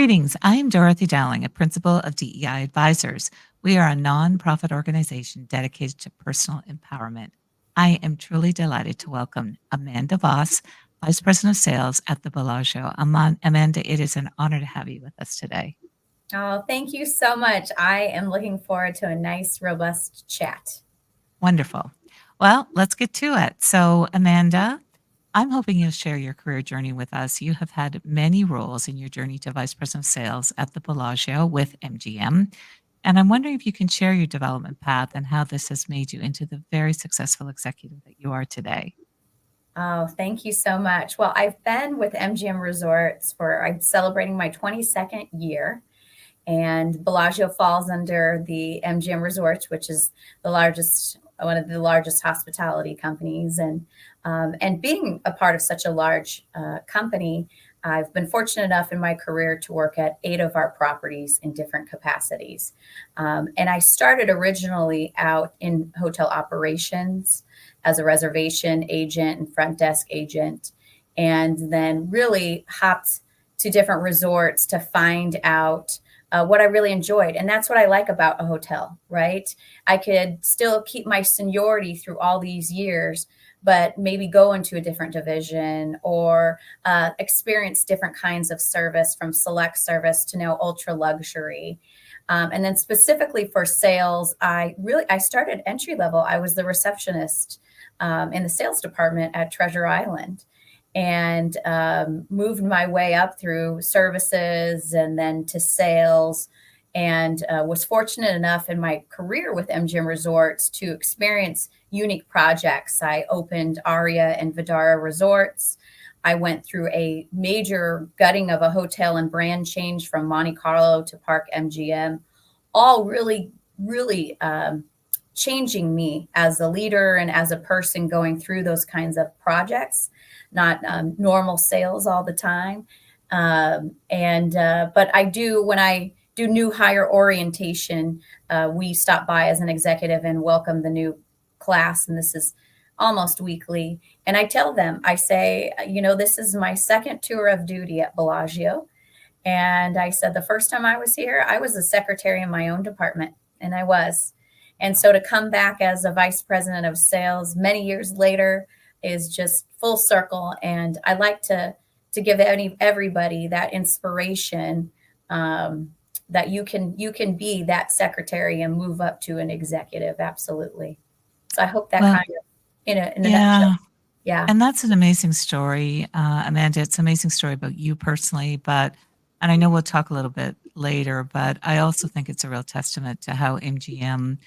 Greetings. I am Dorothy Dowling, a principal of DEI Advisors. We are a nonprofit organization dedicated to personal empowerment. I am truly delighted to welcome Amanda Voss, Vice President of Sales at the Bellagio. Amanda, it is an honor to have you with us today. Oh, thank you so much. I am looking forward to a nice, robust chat. Wonderful. Well, let's get to it. So, Amanda, I'm hoping you'll share your career journey with us. You have had many roles in your journey to Vice President of Sales at the Bellagio with MGM. And I'm wondering if you can share your development path and how this has made you into the very successful executive that you are today. Oh, thank you so much. Well, I've been with MGM Resorts I'm celebrating my 22nd year, and Bellagio falls under the MGM Resorts, which is one of the largest hospitality companies. And being a part of such a large company, I've been fortunate enough in my career to work at 8 of our properties in different capacities. And I started originally out in hotel operations as a reservation agent and front desk agent, and then really hopped to different resorts to find out what I really enjoyed. And that's what I like about a hotel, right? I could still keep my seniority through all these years, but maybe go into a different division or experience different kinds of service, from select service to now ultra luxury. And then specifically for sales, I started entry level. I was the receptionist in the sales department at Treasure Island, and moved my way up through services and then to sales, and was fortunate enough in my career with MGM Resorts to experience unique projects. I opened Aria and Vidara Resorts. I went through a major gutting of a hotel and brand change from Monte Carlo to Park MGM, all really, really changing me as a leader and as a person going through those kinds of projects, not normal sales all the time. But when I do new hire orientation, we stop by as an executive and welcome the new class. And this is almost weekly. And I tell them, I say, this is my second tour of duty at Bellagio. And I said, the first time I was here, I was a secretary in my own department, and I was. And so to come back as a vice president of sales many years later is just full circle. And I like to give everybody that inspiration, that you can be that secretary and move up to an executive. Absolutely. So I hope that kind of in a nutshell. Yeah. And that's an amazing story, Amanda. It's an amazing story about you personally, and I know we'll talk a little bit later, but I also think it's a real testament to how MGM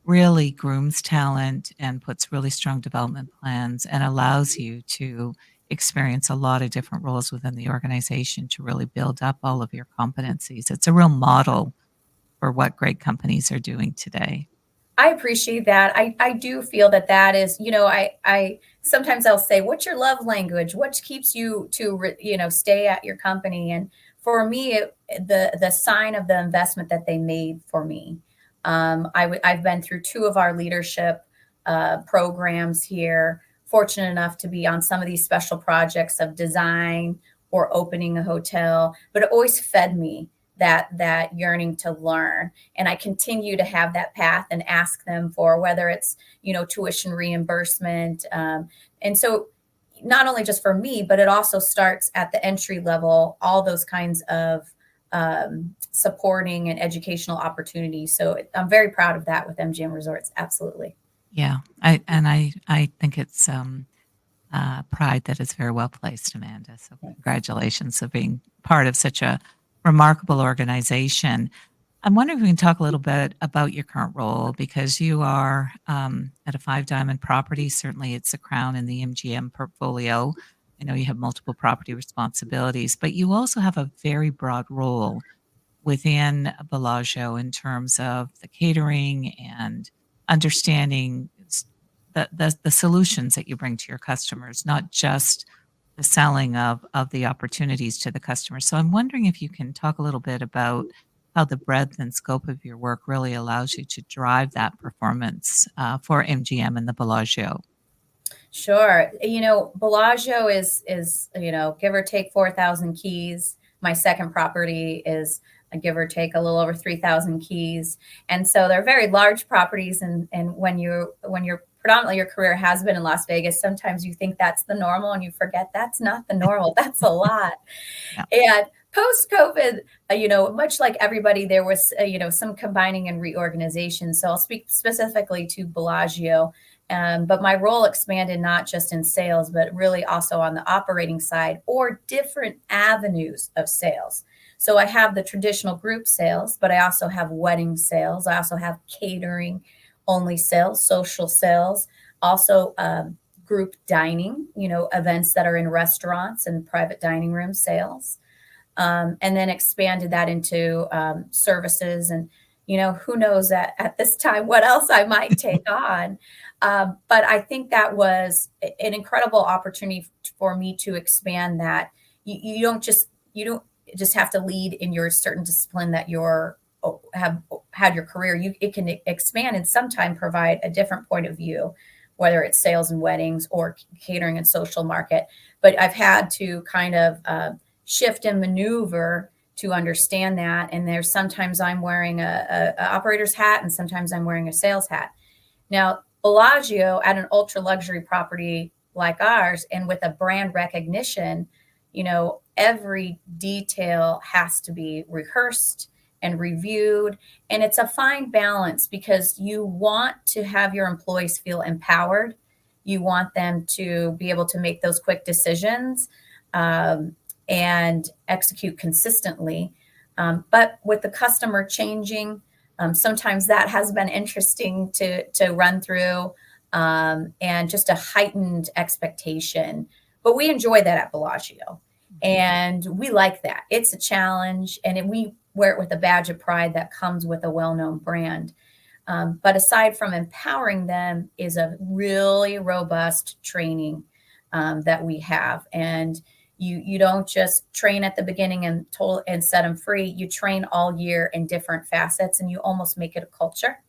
really grooms talent and puts really strong development plans and allows you to experience a lot of different roles within the organization to really build up all of your competencies. It's a real model for what great companies are doing today. I appreciate that. I do feel that is, I sometimes I'll say, what's your love language? What keeps you to, stay at your company? And for me, the sign of the investment that they made for me. I've been through 2 of our leadership programs here, fortunate enough to be on some of these special projects of design or opening a hotel, but it always fed me that yearning to learn. And I continue to have that path and ask them for whether it's, tuition reimbursement. And so not only just for me, but it also starts at the entry level, all those kinds of supporting and educational opportunities. So I'm very proud of that with MGM Resorts. Absolutely. Yeah. I think it's pride that is very well placed, Amanda. So congratulations for being part of such a remarkable organization. I'm wondering if we can talk a little bit about your current role, because you are at a 5-diamond property. Certainly it's a crown in the MGM portfolio. I know you have multiple property responsibilities, but you also have a very broad role within Bellagio in terms of the catering and understanding the solutions that you bring to your customers, not just the selling of the opportunities to the customer. So I'm wondering if you can talk a little bit about how the breadth and scope of your work really allows you to drive that performance for MGM and the Bellagio. Sure. Bellagio is give or take 4,000 keys. My second property is, give or take, a little over 3,000 keys. And so they're very large properties. And when you're predominantly, your career has been in Las Vegas, sometimes you think that's the normal and you forget that's not the normal. That's a lot. Yeah. And post-COVID, much like everybody, there was, some combining and reorganization. So I'll speak specifically to Bellagio. But my role expanded not just in sales, but really also on the operating side or different avenues of sales. So I have the traditional group sales, but I also have wedding sales. I also have catering only sales, social sales, also group dining, events that are in restaurants and private dining room sales. And then expanded that into services. And, who knows at this time what else I might take on. But I think that was an incredible opportunity for me to expand that. You don't just have to lead in your certain discipline that have had your career. It can expand and sometimes provide a different point of view, whether it's sales and weddings or catering and social market. But I've had to kind of shift and maneuver to understand that. And there's sometimes I'm wearing a operator's hat and sometimes I'm wearing a sales hat. Now, Bellagio, at an ultra luxury property like ours and with a brand recognition, every detail has to be rehearsed and reviewed. And it's a fine balance because you want to have your employees feel empowered. You want them to be able to make those quick decisions and execute consistently. But with the customer changing, sometimes that has been interesting to run through and just a heightened expectation. But we enjoy that at Bellagio. And we like that. It's a challenge. And we wear it with a badge of pride that comes with a well-known brand. But aside from empowering them is a really robust training that we have. And you don't just train at the beginning and set them free. You train all year in different facets and you almost make it a culture.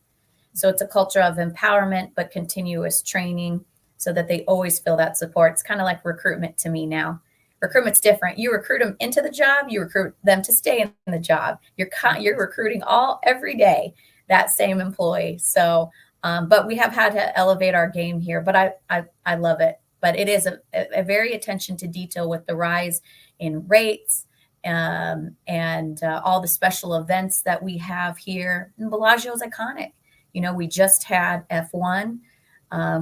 So it's a culture of empowerment, but continuous training so that they always feel that support. It's kind of like recruitment to me now. Recruitment's different. You recruit them into the job, you recruit them to stay in the job. You're recruiting every day that same employee. So, but we have had to elevate our game here, but I love it. But it is a very attention to detail with the rise in rates and all the special events that we have here. And Bellagio is iconic. We just had F1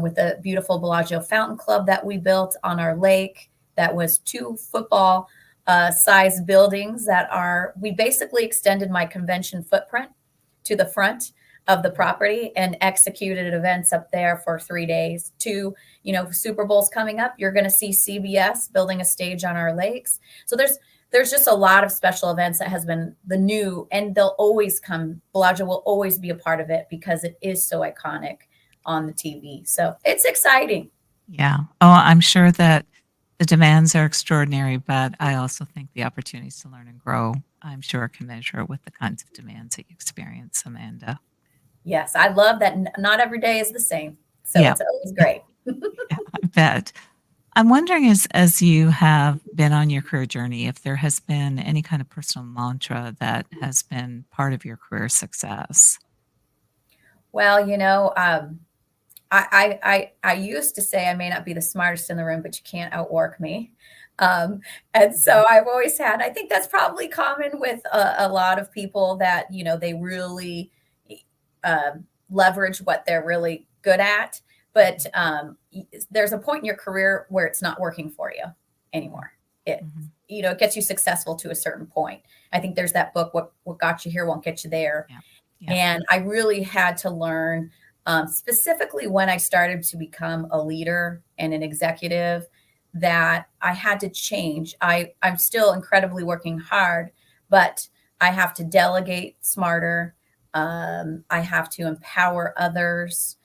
with the beautiful Bellagio Fountain Club that we built on our lake. That was 2 football size buildings we basically extended my convention footprint to the front of the property and executed events up there for 3 days. 2, Super Bowls coming up. You're going to see CBS building a stage on our lakes. So there's just a lot of special events that has been the new, and they'll always come. Bellagio will always be a part of it because it is so iconic on the TV. So it's exciting. Yeah. Oh, I'm sure that the demands are extraordinary, but I also think the opportunities to learn and grow, I'm sure, can measure with the kinds of demands that you experience, Amanda. Yes, I love that not every day is the same. So Yeah. It's always great. Yeah, I bet. I'm wondering, as you have been on your career journey, if there has been any kind of personal mantra that has been part of your career success. Well, I used to say I may not be the smartest in the room, but you can't outwork me. And so I've always had, I think that's probably common with a lot of people that, they really leverage what they're really good at. But there's a point in your career where it's not working for you anymore. It gets you successful to a certain point. I think there's that book, What Got You Here Won't Get You There. Yeah. Yeah. And I really had to learn, specifically when I started to become a leader and an executive, that I had to change. I'm still incredibly working hard, but I have to delegate smarter. I have to empower others.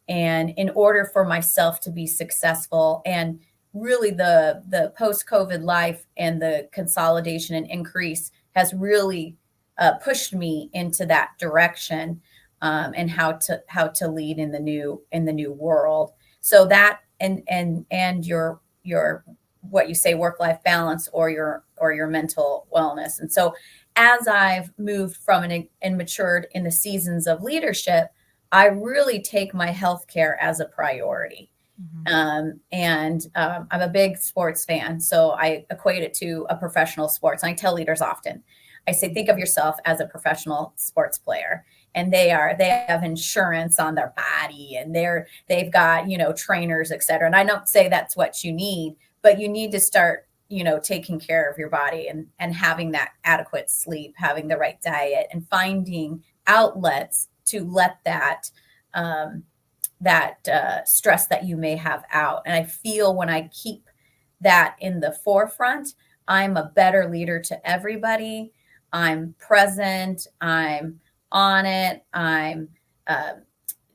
And in order for myself to be successful, and really the post-COVID life and the consolidation and increase has really pushed me into that direction, and how to lead in the new world. So that and your what you say work-life balance or your or your mental wellness. And so as I've moved from and matured in the seasons of leadership, I really take my healthcare as a priority. I'm a big sports fan, so I equate it to a professional sports. And I tell leaders often, I say, think of yourself as a professional sports player. And they have insurance on their body, and they've got, trainers, et cetera. And I don't say that's what you need, but you need to start, taking care of your body and having that adequate sleep, having the right diet, and finding outlets to let that stress that you may have out. And I feel when I keep that in the forefront, I'm a better leader to everybody. I'm present. I'm on it. I'm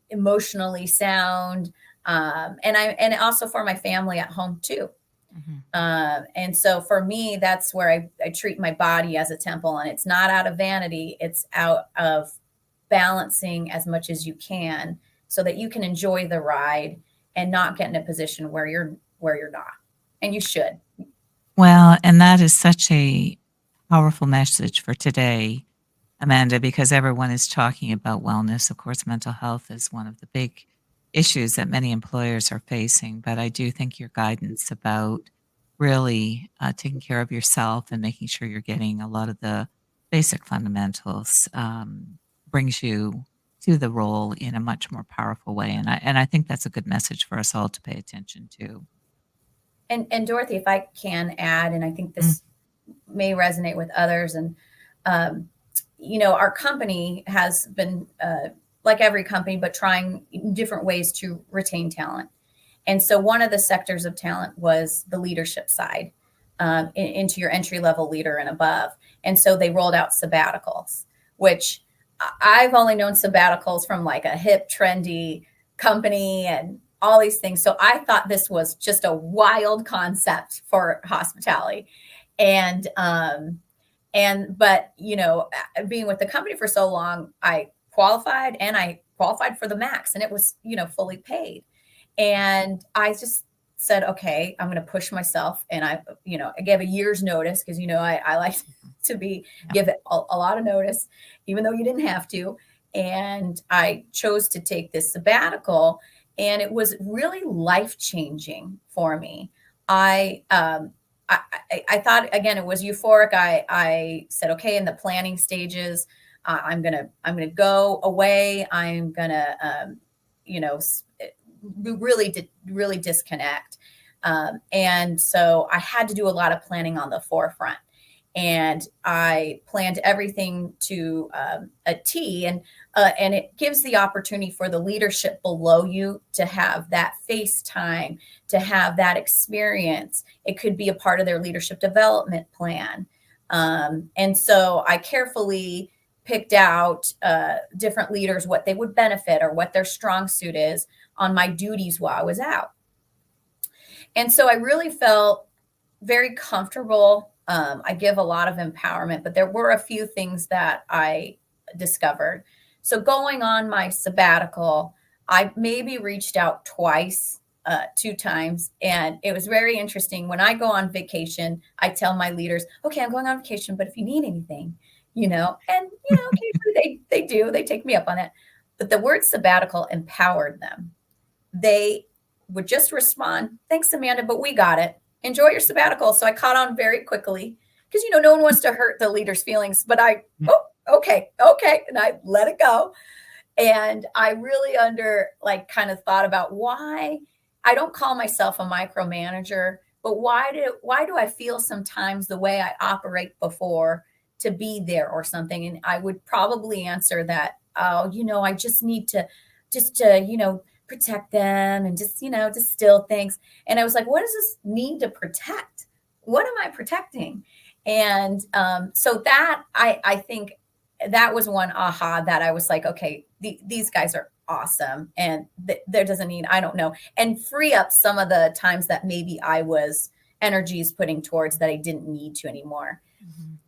emotionally sound. And also for my family at home too. And so for me, that's where I treat my body as a temple, and it's not out of vanity. It's out of balancing as much as you can so that you can enjoy the ride and not get in a position where you're not. And you should. Well, and that is such a powerful message for today, Amanda, because everyone is talking about wellness. Of course, mental health is one of the big issues that many employers are facing. But I do think your guidance about really taking care of yourself and making sure you're getting a lot of the basic fundamentals brings you to the role in a much more powerful way. And I think that's a good message for us all to pay attention to. And Dorothy, if I can add, and I think this may resonate with others, and our company has been like every company, but trying different ways to retain talent. And so one of the sectors of talent was the leadership side, into your entry level leader and above. And so they rolled out sabbaticals, which I've only known sabbaticals from like a hip, trendy company and all these things. So I thought this was just a wild concept for hospitality. But being with the company for so long, I qualified for the max, and it was, fully paid. And I just said, okay, I'm going to push myself. And I gave a year's notice because, I like to give it a lot of notice, even though you didn't have to. And I chose to take this sabbatical, and it was really life-changing for me. I thought, again, it was euphoric. I said, okay, in the planning stages, I'm gonna go away. I'm gonna, really disconnect. And so I had to do a lot of planning on the forefront, and I planned everything to a T. And it gives the opportunity for the leadership below you to have that face time, to have that experience. It could be a part of their leadership development plan. And so I carefully picked out different leaders, what they would benefit or what their strong suit is on my duties while I was out. And so I really felt very comfortable. I give a lot of empowerment, but there were a few things that I discovered. So going on my sabbatical, I maybe reached out twice, 2 times. And it was very interesting. When I go on vacation, I tell my leaders, okay, I'm going on vacation, but if you need anything, occasionally they take me up on it. But the word sabbatical empowered them. They would just respond, thanks, Amanda, but we got it. Enjoy your sabbatical. So I caught on very quickly because, no one wants to hurt the leader's feelings, but okay. And I let it go. And I really kind of thought about why I don't call myself a micromanager, but why do I feel sometimes the way I operate before to be there or something? And I would probably answer that, I just need to protect them and just distill things. And I was like, what does this need to protect? What am I protecting? And so that I think that was one aha that I was like, okay, these guys are awesome. And there doesn't need, I don't know, and free up some of the times that maybe I was energies putting towards that I didn't need to anymore.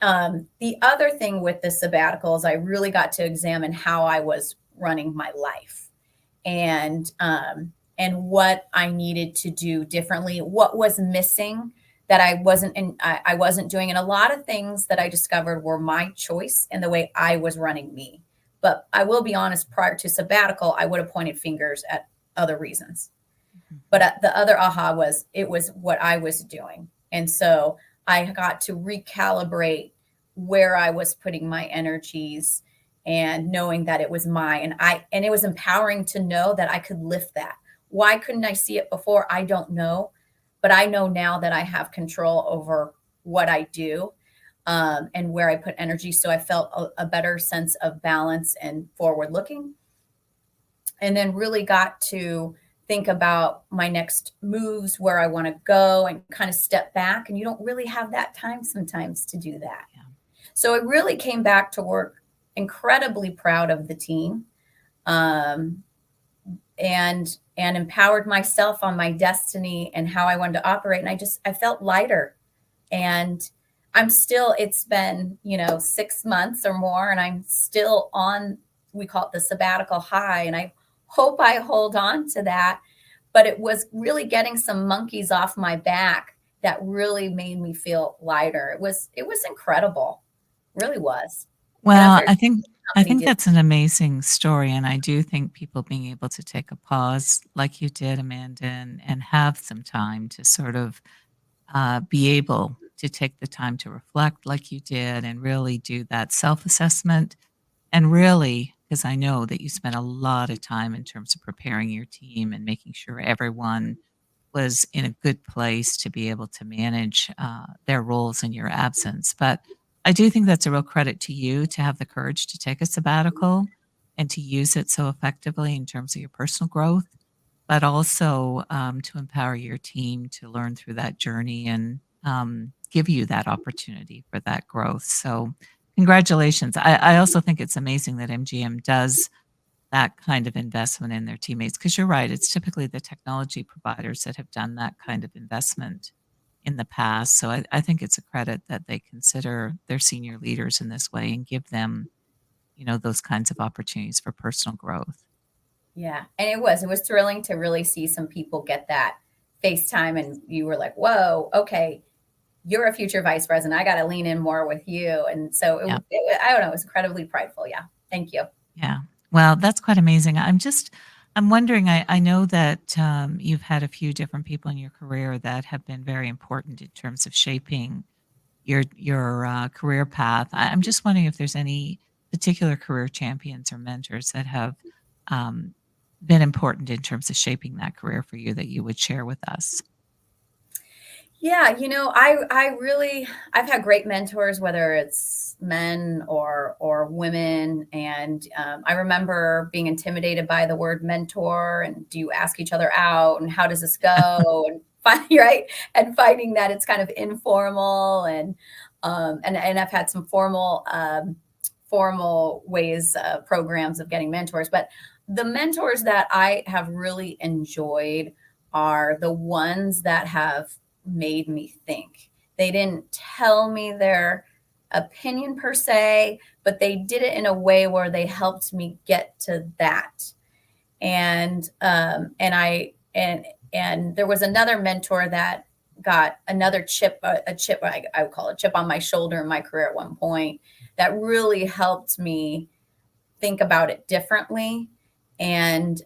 The other thing with the sabbaticals, I really got to examine how I was running my life and what I needed to do differently, what was missing that I wasn't doing. And a lot of things that I discovered were my choice and the way I was running me. But I will be honest, prior to sabbatical, I would have pointed fingers at other reasons. But the other aha was it was what I was doing. And so I got to recalibrate where I was putting my energies and knowing that it was mine. And it was empowering to know that I could lift that. Why couldn't I see it before? I don't know. But I know now that I have control over what I do, and where I put energy. So I felt a better sense of balance and forward looking. And then really got to think about my next moves, where I want to go, and kind of step back. And you don't really have that time sometimes to do that. Yeah. So I really came back to work incredibly proud of the team, and empowered myself on my destiny and how I wanted to operate. And I felt lighter. And it's been, 6 months or more, and I'm still on, we call it the sabbatical high. And I hope I hold on to that. But it was really getting some monkeys off my back that really made me feel lighter. It was incredible. Really was. Well, I company think did. that's an amazing story, and I do think people being able to take a pause like you did, Amanda, and have some time to sort of be able to take the time to reflect like you did and really do that self-assessment. And really, because I know that you spent a lot of time in terms of preparing your team and making sure everyone was in a good place to be able to manage their roles in your absence. But I do think that's a real credit to you to have the courage to take a sabbatical and to use it so effectively in terms of your personal growth, but also to empower your team to learn through that journey and give you that opportunity for that growth. So, congratulations. I also think it's amazing that MGM does that kind of investment in their teammates, because you're right, it's typically the technology providers that have done that kind of investment in the past. So I think it's a credit that they consider their senior leaders in this way and give them, those kinds of opportunities for personal growth. Yeah. And it was thrilling to really see some people get that FaceTime, and you were like, whoa, okay, you're a future vice president. I got to lean in more with you. And so Yeah. I don't know, it was incredibly prideful. Yeah. Thank you. Yeah. Well, that's quite amazing. I'm wondering, I know that you've had a few different people in your career that have been very important in terms of shaping your career path. I'm just wondering if there's any particular career champions or mentors that have um, been important in terms of shaping that career for you that you would share with us. Yeah, I've had great mentors, whether it's men or women, and I remember being intimidated by the word mentor, and do you ask each other out, and how does this go, and right, and finding that it's kind of informal, and I've had some formal ways, programs of getting mentors, but the mentors that I have really enjoyed are the ones that have made me think. They didn't tell me their opinion per se, but they did it in a way where they helped me get to that. And there was another mentor that got another chip, a chip, I would call it a chip on my shoulder in my career at one point, that really helped me think about it differently. And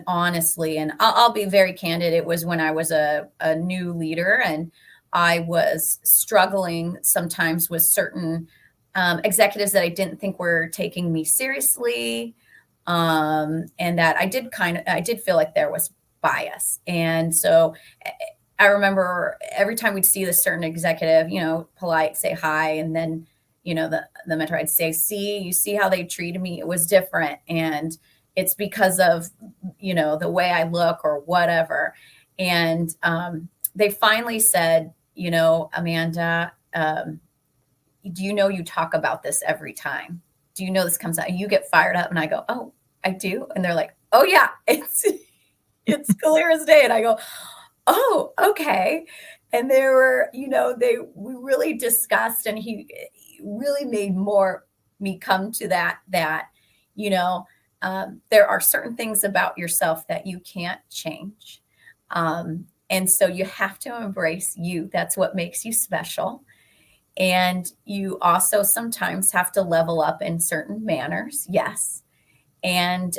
honestly, and I'll be very candid, it was when I was a new leader, and I was struggling sometimes with certain executives that I didn't think were taking me seriously, and that I did feel like there was bias. And so I remember every time we'd see this certain executive, polite, say hi, and then the mentor, I'd say, you see how they treated me? It was different. And it's because of, the way I look or whatever. And they finally said, Amanda, do you know you talk about this every time? Do you know this comes out? You get fired up. And I go, oh, I do. And they're like, oh yeah, it's clear as day. And I go, oh, okay. And there were, we really discussed, and he really made me come to that, there are certain things about yourself that you can't change. And so you have to embrace you. That's what makes you special. And you also sometimes have to level up in certain manners, yes, and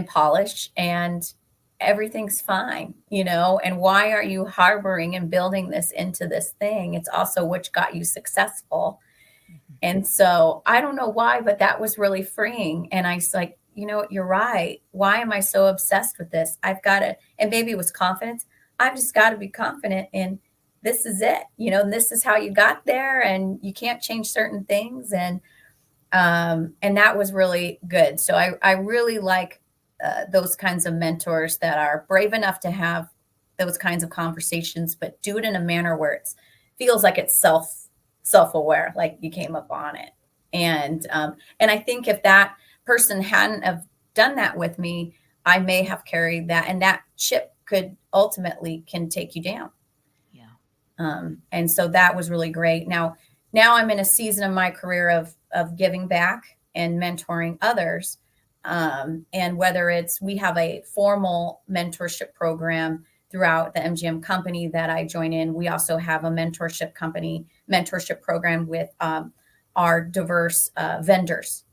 polish, and everything's fine, you know. And why are you harboring and building this into this thing? It's also which got you successful. Mhm. And so I don't know why, but that was really freeing. And I was like, you know what, you're right. Why am I so obsessed with this? I've got to, and maybe it was confidence. I've just got to be confident in this is it, you know, and this is how you got there, and you can't change certain things. And that was really good. So I really like those kinds of mentors that are brave enough to have those kinds of conversations, but do it in a manner where it feels like it's self-aware, like you came up on it. And I think if that person hadn't have done that with me, I may have carried that, and that chip could ultimately can take you down. Yeah. And so that was really great. Now I'm in a season of my career of giving back and mentoring others. And whether it's, we have a formal mentorship program throughout the MGM company that I join in. We also have a mentorship program with our diverse vendors.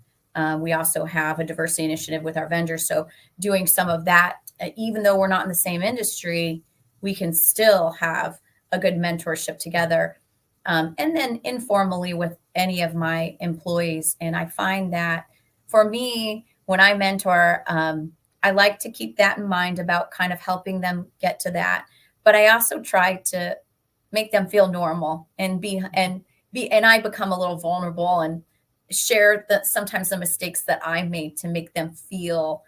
We also have a diversity initiative with our vendors. So doing some of that, even though we're not in the same industry, we can still have a good mentorship together. And then informally with any of my employees. And I find that for me, when I mentor, I like to keep that in mind about kind of helping them get to that. But I also try to make them feel normal and I become a little vulnerable and share sometimes the mistakes that I made to make them feel,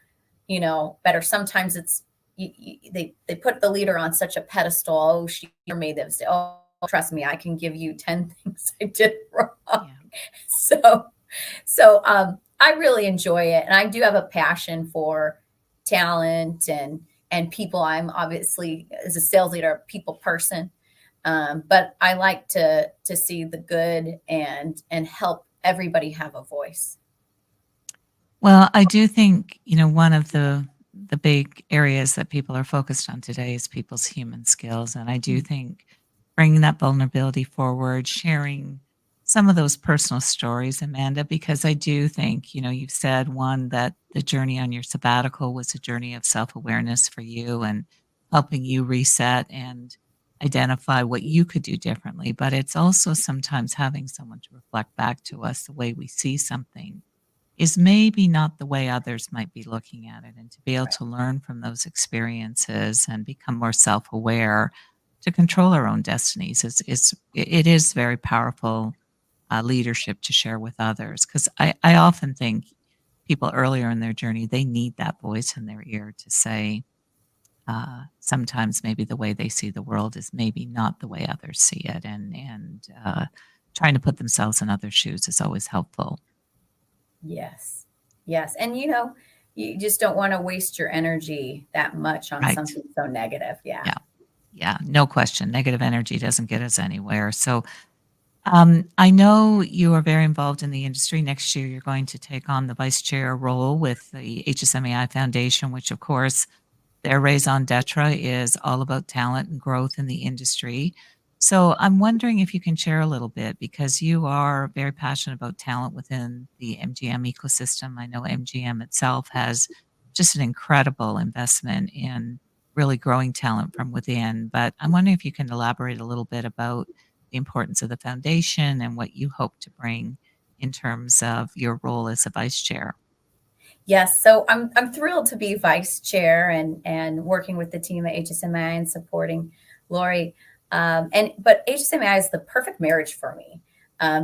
you know, better. Sometimes it's, they put the leader on such a pedestal. Oh, she made this. Oh, trust me, I can give you 10 things I did wrong. Yeah. So I really enjoy it. And I do have a passion for talent and people. I'm obviously, as a sales leader, a people person. But I like to see the good and help everybody have a voice. Well, I do think, one of the big areas that people are focused on today is people's human skills, and I do think bringing that vulnerability forward, sharing some of those personal stories, Amanda, because I do think, you've said one that the journey on your sabbatical was a journey of self-awareness for you and helping you reset and identify what you could do differently, but it's also sometimes having someone to reflect back to us the way we see something is maybe not the way others might be looking at it, and to be able Right. to learn from those experiences and become more self-aware to control our own destinies it is very powerful leadership to share with others, because I often think people earlier in their journey, they need that voice in their ear to say sometimes maybe the way they see the world is maybe not the way others see it, and trying to put themselves in other shoes is always helpful. Yes. Yes. And you just don't want to waste your energy that much on Right. something so negative. Yeah. Yeah. Yeah, no question. Negative energy doesn't get us anywhere. So, I know you are very involved in the industry. Next year, you're going to take on the vice chair role with the HSMAI Foundation, which, of course, their raison d'etre is all about talent and growth in the industry. So, I'm wondering if you can share a little bit, because you are very passionate about talent within the MGM ecosystem. I know MGM itself has just an incredible investment in really growing talent from within. But I'm wondering if you can elaborate a little bit about the importance of the foundation and what you hope to bring in terms of your role as a vice chair. Yes. So I'm thrilled to be vice chair and working with the team at HSMI and supporting Lori. But HSMI is the perfect marriage for me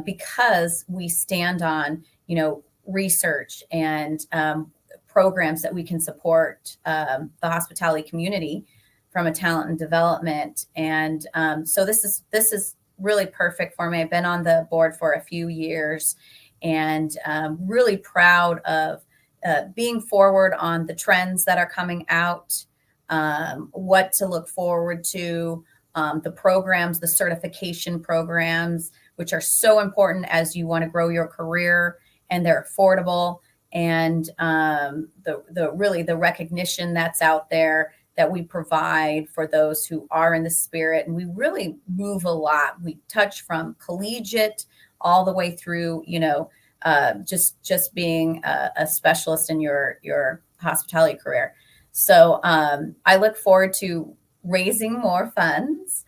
because we stand on, research and programs that we can support the hospitality community from a talent and development. And so this is really perfect for me. I've been on the board for a few years and really proud of being forward on the trends that are coming out, what to look forward to, the programs, the certification programs, which are so important as you want to grow your career, and they're affordable. And the recognition that's out there that we provide for those who are in the spirit. And we really move a lot. We touch from collegiate all the way through, just being a specialist in your hospitality career. So I look forward to raising more funds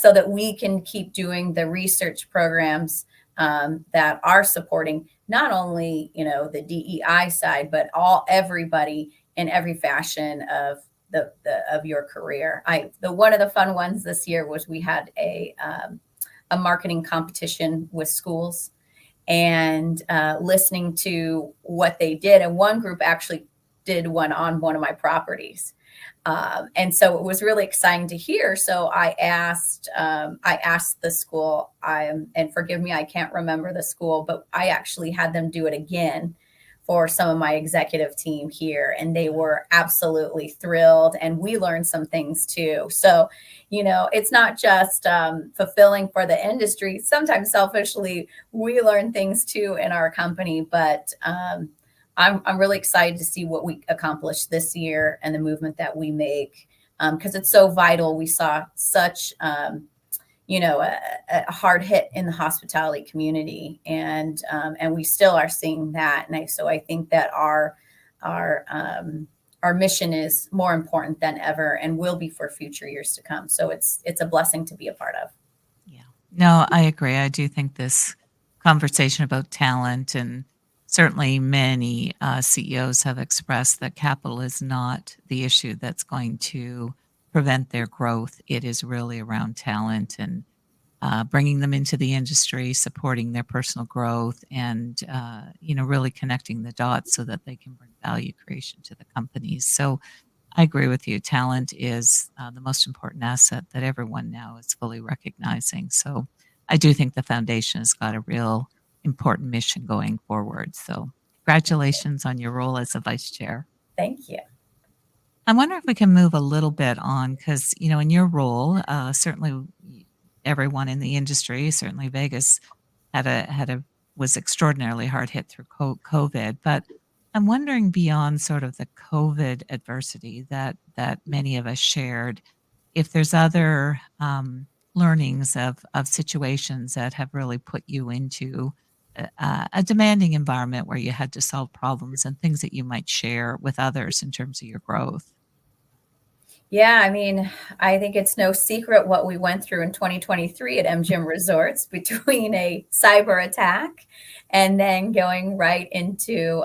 so that we can keep doing the research programs that are supporting not only, the DEI side, but everybody in every fashion of of your career. One of the fun ones this year was we had a marketing competition with schools, and listening to what they did. And one group actually did one on one of my properties. And so it was really exciting to hear. So I asked the school, and forgive me, I can't remember the school, but I actually had them do it again for some of my executive team here, and they were absolutely thrilled. And we learned some things too. So, it's not just fulfilling for the industry. Sometimes selfishly, we learn things too in our company, but I'm really excited to see what we accomplish this year and the movement that we make, because it's so vital. We saw such, a hard hit in the hospitality community, and we still are seeing that. And so I think that our mission is more important than ever, and will be for future years to come. So it's a blessing to be a part of. Yeah. No, I agree. I do think this conversation about talent, and certainly many CEOs have expressed that capital is not the issue that's going to prevent their growth. It is really around talent and bringing them into the industry, supporting their personal growth, and really connecting the dots so that they can bring value creation to the companies. So I agree with you. Talent is the most important asset that everyone now is fully recognizing. So I do think the foundation has got a real important mission going forward. So congratulations on your role as a vice chair. Thank you. I wonder if we can move a little bit on, because, in your role, certainly everyone in the industry, certainly Vegas was extraordinarily hard hit through COVID. But I'm wondering, beyond sort of the COVID adversity that many of us shared, if there's other learnings of situations that have really put you into a demanding environment where you had to solve problems, and things that you might share with others in terms of your growth. Yeah, I mean, I think it's no secret what we went through in 2023 at MGM Resorts, between a cyber attack and then going right into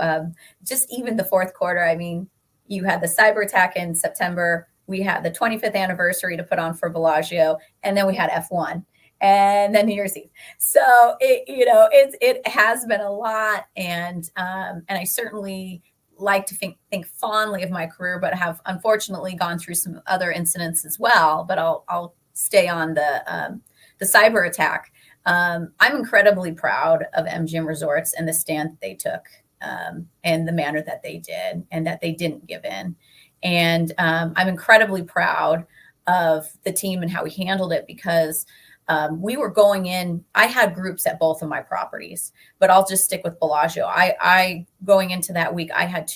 just even the fourth quarter. I mean, you had the cyber attack in September. We had the 25th anniversary to put on for Bellagio, and then we had F1, and then New Year's Eve. So it has been a lot, and I certainly like to think fondly of my career, but have unfortunately gone through some other incidents as well. But I'll stay on the cyber attack. I'm incredibly proud of MGM Resorts and the stand that they took, and the manner that they did, and that they didn't give in. And I'm incredibly proud of the team and how we handled it, because we were going in. I had groups at both of my properties, but I'll just stick with Bellagio. I going into that week, I had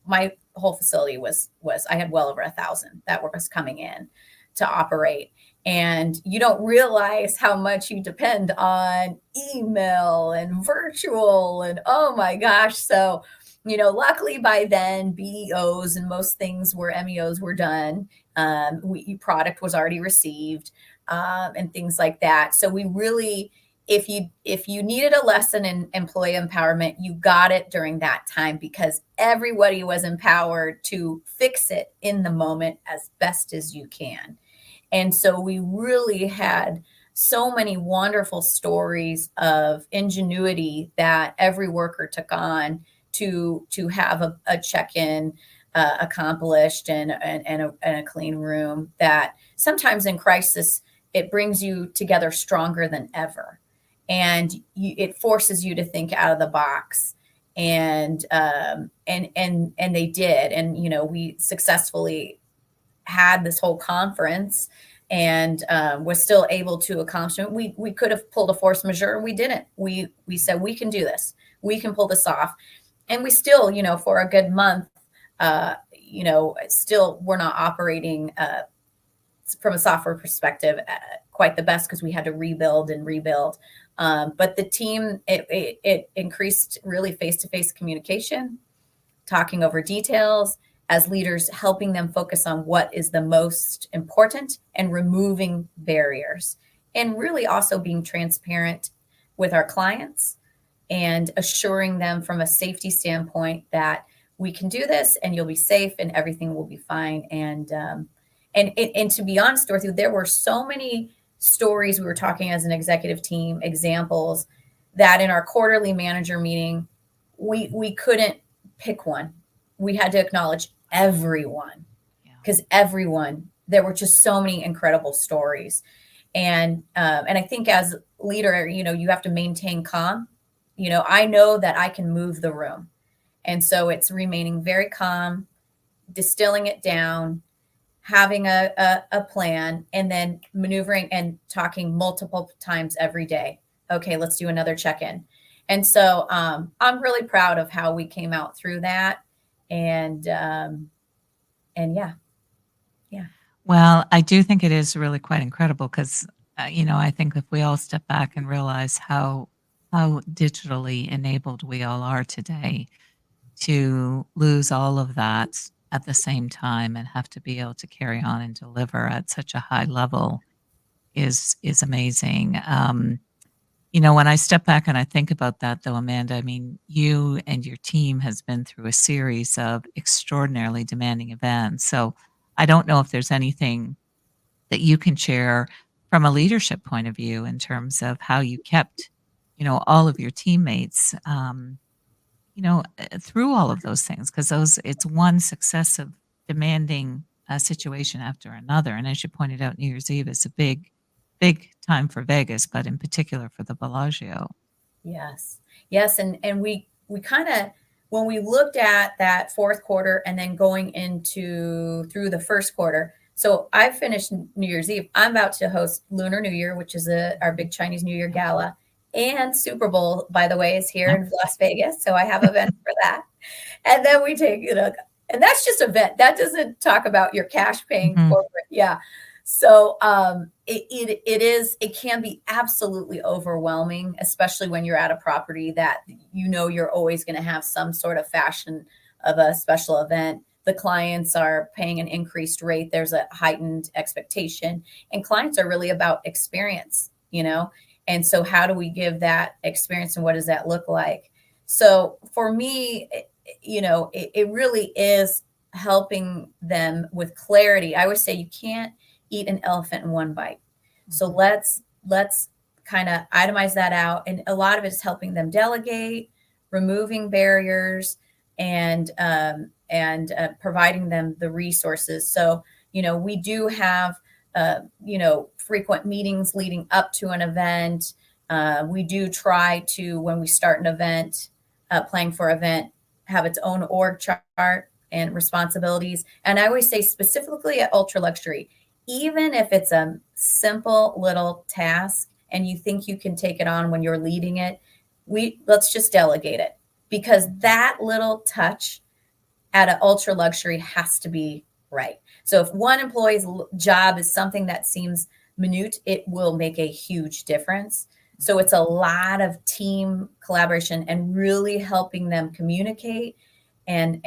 my whole facility was I had well over 1,000 that was coming in to operate. And you don't realize how much you depend on email and virtual, and oh my gosh. So, luckily by then BEOs and most things MEOs were done. Product was already received. And things like that. So we really, if you needed a lesson in employee empowerment, you got it during that time, because everybody was empowered to fix it in the moment as best as you can. And so we really had so many wonderful stories of ingenuity that every worker took on to have a check-in accomplished, and a clean room, that sometimes in crisis, it brings you together stronger than ever, and it forces you to think out of the box. And they did, and we successfully had this whole conference, and was still able to accomplish it. We could have pulled a force majeure, we didn't. We said, we can do this, we can pull this off, and we still, for a good month, still we're not operating from a software perspective quite the best because we had to rebuild and rebuild. But the team, it increased really face-to-face communication, talking over details as leaders, helping them focus on what is the most important and removing barriers, and really also being transparent with our clients and assuring them from a safety standpoint that we can do this and you'll be safe and everything will be fine. And to be honest, Dorothy, there were so many stories we were talking as an executive team, examples that in our quarterly manager meeting, we couldn't pick one. We had to acknowledge everyone because there were just so many incredible stories. And I think as leader, you have to maintain calm. I know that I can move the room. And so it's remaining very calm, distilling it down, having a plan, and then maneuvering and talking multiple times every day. Okay, let's do another check-in. And so I'm really proud of how we came out through that. And yeah. Well, I do think it is really quite incredible because, I think if we all step back and realize how digitally enabled we all are today, to lose all of that at the same time and have to be able to carry on and deliver at such a high level is amazing. When I step back and I think about that, though, Amanda, I mean, you and your team has been through a series of extraordinarily demanding events. So I don't know if there's anything that you can share from a leadership point of view in terms of how you kept, all of your teammates, through all of those things, because it's one successive demanding situation after another. And as you pointed out, New Year's Eve is a big, big time for Vegas, but in particular for the Bellagio. Yes. And we kind of, when we looked at that fourth quarter and then going through the first quarter, so I finished New Year's Eve. I'm about to host Lunar New Year, which is our big Chinese New Year gala. And Super Bowl, by the way, is here in Las Vegas. So I have events for that. And then we take, and that's just an event. That doesn't talk about your cash paying corporate. Yeah. So it can be absolutely overwhelming, especially when you're at a property that you're always going to have some sort of fashion of a special event. The clients are paying an increased rate. There's a heightened expectation, and clients are really about experience, And so how do we give that experience and what does that look like? So for me, it really is helping them with clarity. I always say you can't eat an elephant in one bite. So let's kind of itemize that out. And a lot of it is helping them delegate, removing barriers, and providing them the resources. So, we do have, frequent meetings leading up to an event. We do try to, when we start an event, planning for an event, have its own org chart and responsibilities. And I always say specifically at Ultra Luxury, even if it's a simple little task and you think you can take it on when you're leading it, let's just delegate it, because that little touch at an Ultra Luxury has to be right. So if one employee's job is something that seems minute, it will make a huge difference. So it's a lot of team collaboration and really helping them communicate and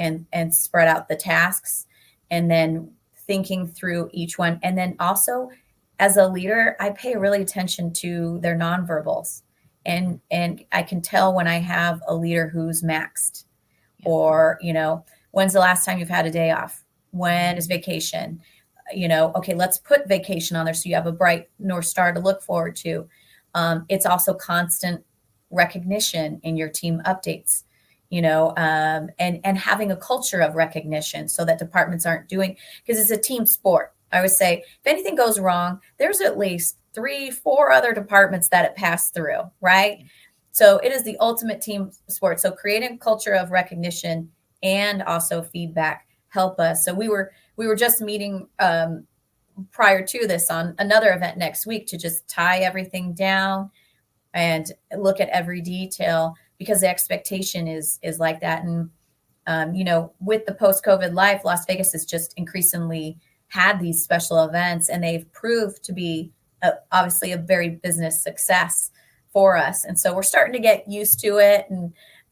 spread out the tasks, and then thinking through each one. And then also, as a leader, I pay really attention to their nonverbals. And I can tell when I have a leader who's maxed, or, when's the last time you've had a day off? When is vacation? Okay, let's put vacation on there so you have a bright North Star to look forward to. It's also constant recognition in your team updates, and having a culture of recognition so that departments aren't doing, because it's a team sport. I would say if anything goes wrong, there's at least 3-4 other departments that it passed through, right? So it is the ultimate team sport. So creating a culture of recognition and also feedback help us. So we were just meeting prior to this on another event next week to just tie everything down and look at every detail, because the expectation is like that. And with the post-COVID life, Las Vegas has just increasingly had these special events, and they've proved to be obviously a very business success for us. And so we're starting to get used to it,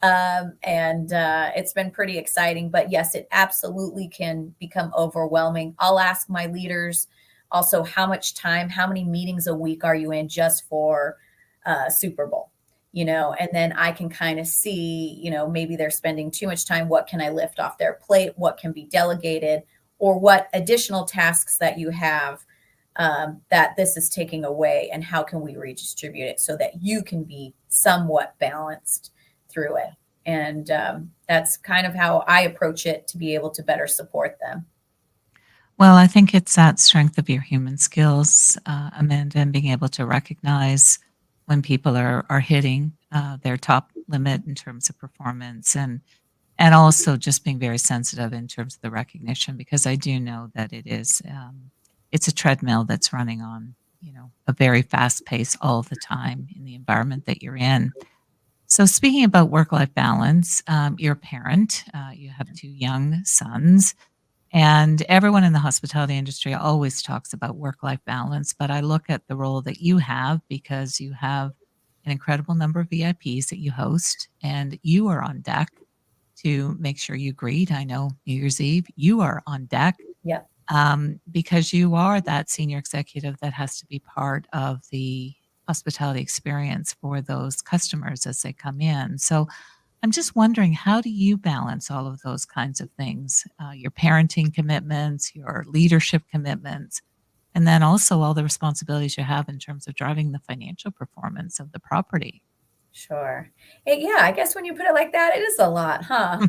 and it's been pretty exciting. But yes, it absolutely can become overwhelming. I'll ask my leaders also, how many meetings a week are you in just for Super Bowl? And then I can kind of see, maybe they're spending too much time. What can I lift off their plate? What can be delegated? Or what additional tasks that you have that this is taking away, and how can we redistribute it so that you can be somewhat balanced through it? And that's kind of how I approach it to be able to better support them. Well, I think it's that strength of your human skills, Amanda, and being able to recognize when people are hitting their top limit in terms of performance, and also just being very sensitive in terms of the recognition, because I do know that it's a treadmill that's running on, a very fast pace all the time in the environment that you're in. So speaking about work-life balance, you're a parent, you have two young sons, and everyone in the hospitality industry always talks about work-life balance, but I look at the role that you have, because you have an incredible number of VIPs that you host, and you are on deck to make sure you greet. I know New Year's Eve, you are on deck, Yeah. because you are that senior executive that has to be part of the hospitality experience for those customers as they come in. So I'm just wondering, how do you balance all of those kinds of things? Your parenting commitments, your leadership commitments, and then also all the responsibilities you have in terms of driving the financial performance of the property. Sure. Yeah, I guess when you put it like that, it is a lot, huh?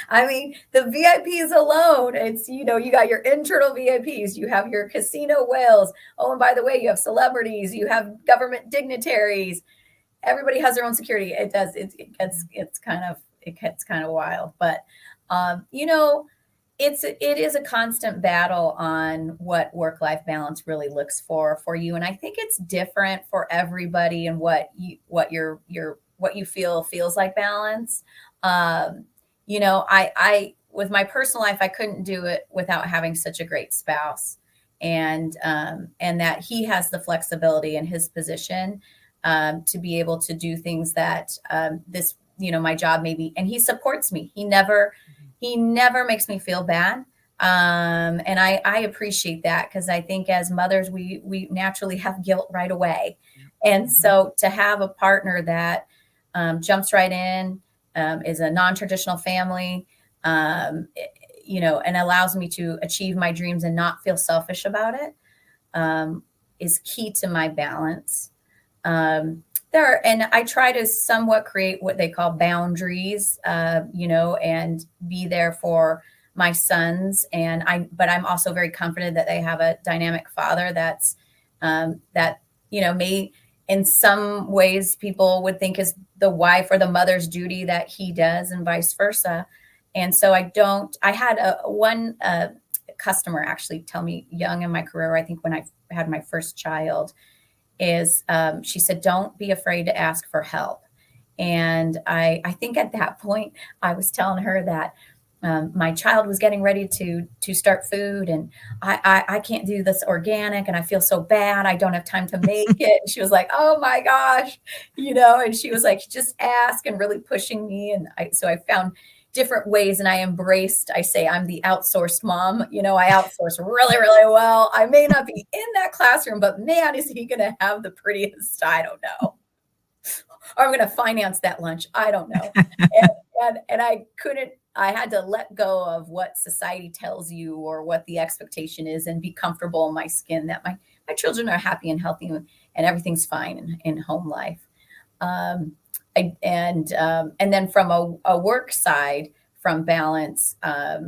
I mean, the VIPs alone, it's, you got your internal VIPs, you have your casino whales. Oh, and by the way, you have celebrities, you have government dignitaries. Everybody has their own security. It does. It gets kind of wild, but it is a constant battle on what work-life balance really looks for you. And I think it's different for everybody, and what you feel feels like balance. I with my personal life, I couldn't do it without having such a great spouse, and that he has the flexibility in his position to be able to do things that my job maybe, and he supports me. He never makes me feel bad. And I appreciate that, because I think as mothers, we naturally have guilt right away. And so to have a partner that jumps right in, is a non-traditional family, and allows me to achieve my dreams and not feel selfish about it, is key to my balance. And I try to somewhat create what they call boundaries, and be there for my sons. But I'm also very confident that they have a dynamic father that may, in some ways, people would think is the wife or the mother's duty that he does, and vice versa. And so I had one customer actually tell me young in my career, I think when I had my first child, is she said, don't be afraid to ask for help. And I think at that point, I was telling her that my child was getting ready to start food, and I can't do this organic, and I feel so bad. I don't have time to make it. And she was like, oh my gosh, and she was like, just ask, and really pushing me. And so I found different ways, and I say I'm the outsourced mom. I outsource really, really well. I may not be in that classroom, but man, is he going to have the prettiest? I don't know. Or I'm going to finance that lunch. I don't know. And I had to let go of what society tells you, or what the expectation is, and be comfortable in my skin that my children are happy and healthy, and everything's fine in home life. And then from a work side, from balance, I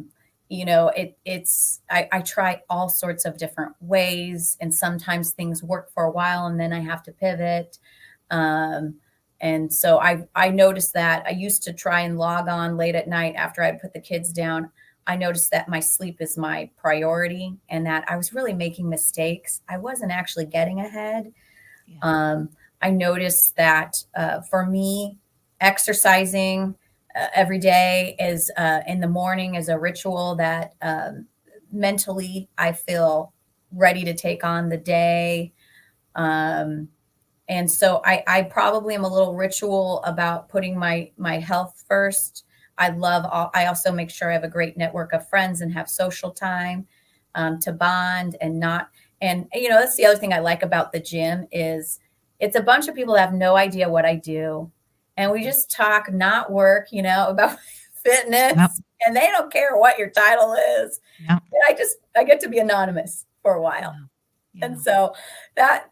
try all sorts of different ways, and sometimes things work for a while, and then I have to pivot. And so I noticed that I used to try and log on late at night after I'd put the kids down. I noticed that my sleep is my priority, and that I was really making mistakes. I wasn't actually getting ahead. Yeah. I noticed that for me, exercising, every day is in the morning is a ritual that mentally I feel ready to take on the day. And so I probably am a little ritual about putting my health first. I also make sure I have a great network of friends and have social time to bond and not. And, that's the other thing I like about the gym is it's a bunch of people that have no idea what I do. And we just talk, not work, about Yep. fitness, and they don't care what your title is. Yep. And I get to be anonymous for a while. Yeah. Yeah. And so that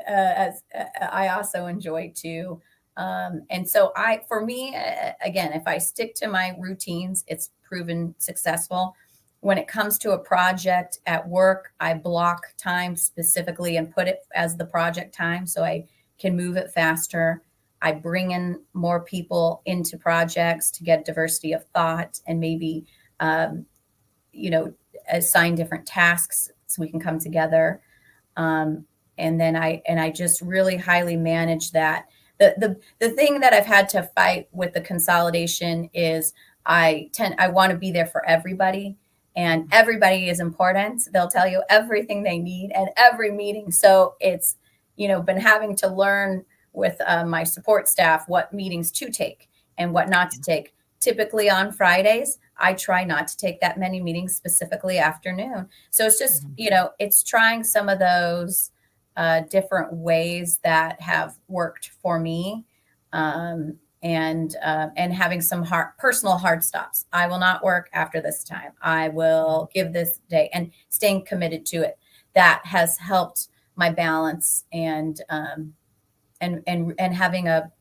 as I also enjoy too. And so for me, again, if I stick to my routines, it's proven successful. When it comes to a project at work, I block time specifically and put it as the project time so I can move it faster. I bring in more people into projects to get diversity of thought and maybe, assign different tasks so we can come together. And then I just really highly manage that. The thing that I've had to fight with the consolidation is I want to be there for everybody, and everybody is important. They'll tell you everything they need at every meeting. So it's, been having to learn with my support staff what meetings to take and what not to take. Typically on Fridays, I try not to take that many meetings, specifically afternoon. So it's just, it's trying some of those different ways that have worked for me, and having some personal hard stops. I will not work after this time. I will give this day, and staying committed to it. That has helped my balance and having a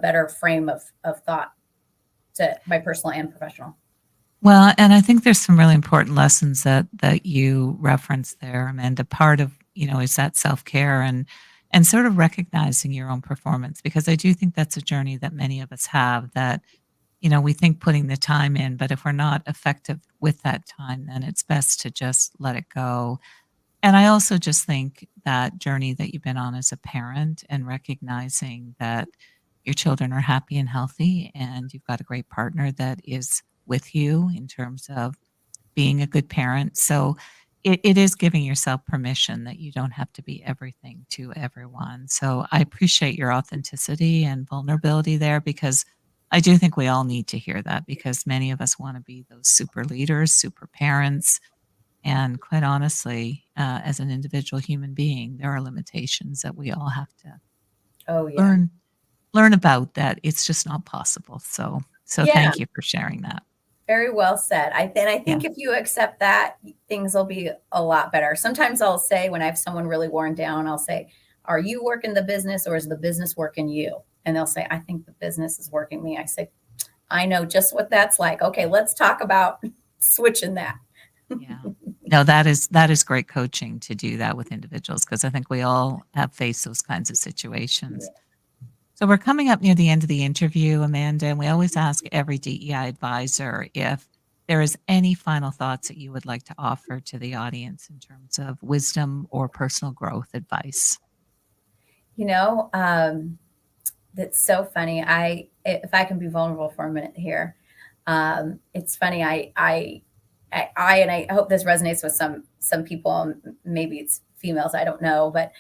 better frame of thought to my personal and professional. Well, and I think there's some really important lessons that you referenced there, Amanda. Part of, is that self-care and sort of recognizing your own performance, because I do think that's a journey that many of us have, that, we think putting the time in, but if we're not effective with that time, then it's best to just let it go. And I also just think that journey that you've been on as a parent and recognizing that your children are happy and healthy and you've got a great partner that is with you in terms of being a good parent. So it is giving yourself permission that you don't have to be everything to everyone. So I appreciate your authenticity and vulnerability there, because I do think we all need to hear that, because many of us want to be those super leaders, super parents. And quite honestly, as an individual human being, there are limitations that we all have to Oh yeah. learn about, that it's just not possible. So Yeah. thank you for sharing that. Very well said. I Yeah. think if you accept that, things will be a lot better. Sometimes I'll say, when I have someone really worn down, I'll say, "Are you working the business, or is the business working you?" And they'll say, "I think the business is working me." I say, "I know just what that's like. Okay, let's talk about switching that." Yeah. No, that is great coaching to do that with individuals, because I think we all have faced those kinds of situations. So we're coming up near the end of the interview, Amanda, and we always ask every DEI advisor if there is any final thoughts that you would like to offer to the audience in terms of wisdom or personal growth advice. You know, that's so funny. If I can be vulnerable for a minute here, it's funny. And I hope this resonates with some people. Maybe it's females, I don't know, but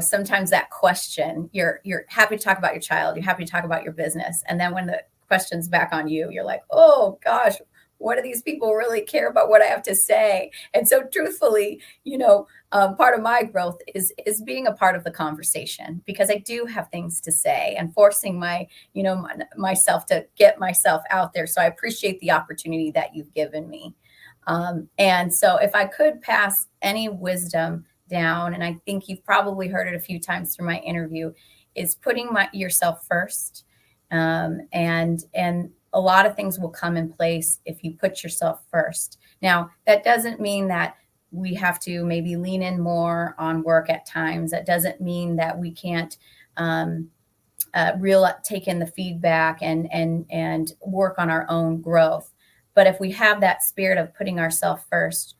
sometimes that question, you're happy to talk about your child, you're happy to talk about your business, and then when the question's back on you, you're like, oh gosh, what do these people really care about what I have to say? And so, truthfully, part of my growth is being a part of the conversation, because I do have things to say, and forcing myself to get myself out there. So I appreciate the opportunity that you've given me. And so, if I could pass any wisdom down, and I think you've probably heard it a few times through my interview, is putting yourself first. And a lot of things will come in place if you put yourself first. Now, that doesn't mean that we have to maybe lean in more on work at times. That doesn't mean that we can't take in the feedback and work on our own growth. But if we have that spirit of putting ourselves first,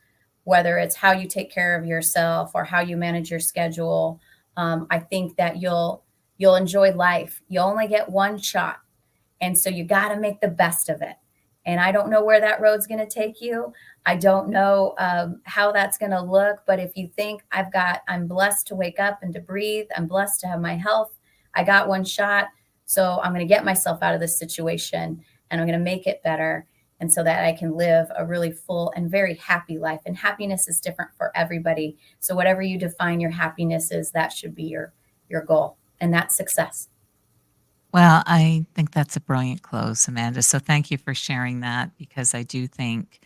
whether it's how you take care of yourself or how you manage your schedule, I think that you'll enjoy life. You only get one shot. And so you got to make the best of it. And I don't know where that road's going to take you. I don't know how that's going to look. But if you think I'm blessed to wake up and to breathe, I'm blessed to have my health, I got one shot. So I'm going to get myself out of this situation and I'm going to make it better. And so that I can live a really full and very happy life. And happiness is different for everybody. So whatever you define your happiness is, that should be your goal. And that's success. Well, I think that's a brilliant close, Amanda. So thank you for sharing that, because I do think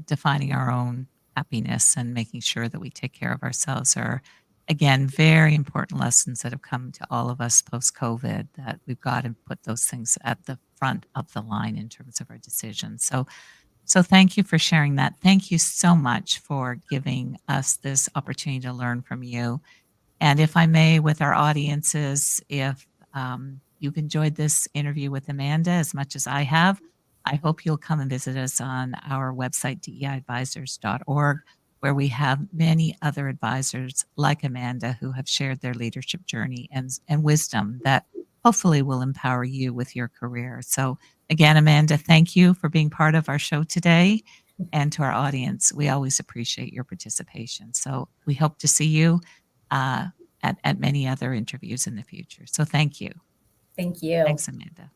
defining our own happiness and making sure that we take care of ourselves are, again, very important lessons that have come to all of us post COVID, that we've got to put those things at the front of the line in terms of our decisions. So thank you for sharing that. Thank you so much for giving us this opportunity to learn from you. And if I may, with our audiences, if you've enjoyed this interview with Amanda as much as I have, I hope you'll come and visit us on our website, deiadvisors.org, where we have many other advisors like Amanda who have shared their leadership journey and wisdom that hopefully will empower you with your career. So, again, Amanda, thank you for being part of our show today. And to our audience, we always appreciate your participation. So, we hope to see you at many other interviews in the future. So thank you. Thank you. Thanks, Amanda.